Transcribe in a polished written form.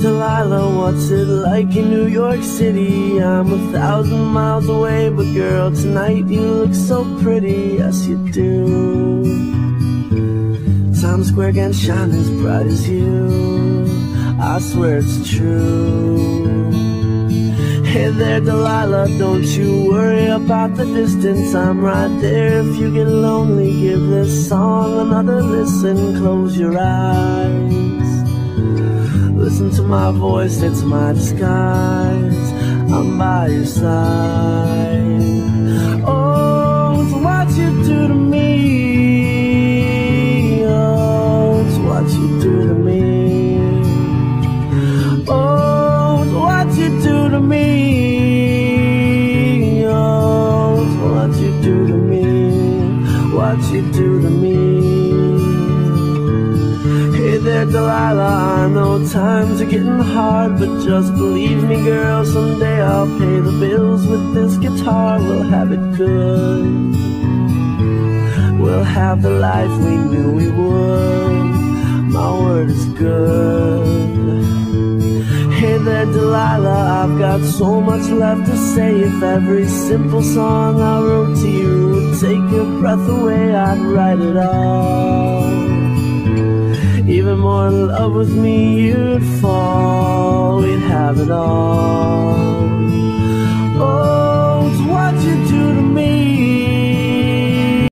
Delilah, what's it like in New York City? I'm 1,000 miles away, but girl, tonight you look so pretty. Yes, you do. Times Square can't shine as bright as you. I swear it's true. Hey there, Delilah, don't you worry about the distance. I'm right there if you get lonely. Give this song another listen. Close your eyes, listen to my voice, it's my disguise. I'm by your side. Oh, it's what you do to me. Oh, it's what you do to me. Oh, it's what you do to me. Oh, it's what you do to me. What you do to me. Hey there, Delilah, I know times are getting hard, but just believe me, girl, someday I'll pay the bills with this guitar. We'll have it good. We'll have the life we knew we would. My word is good. Hey there, Delilah, I've got so much left to say. If every simple song I wrote to you would take your breath away, I'd write it all. Even more in love with me you'd fall. We'd have it all.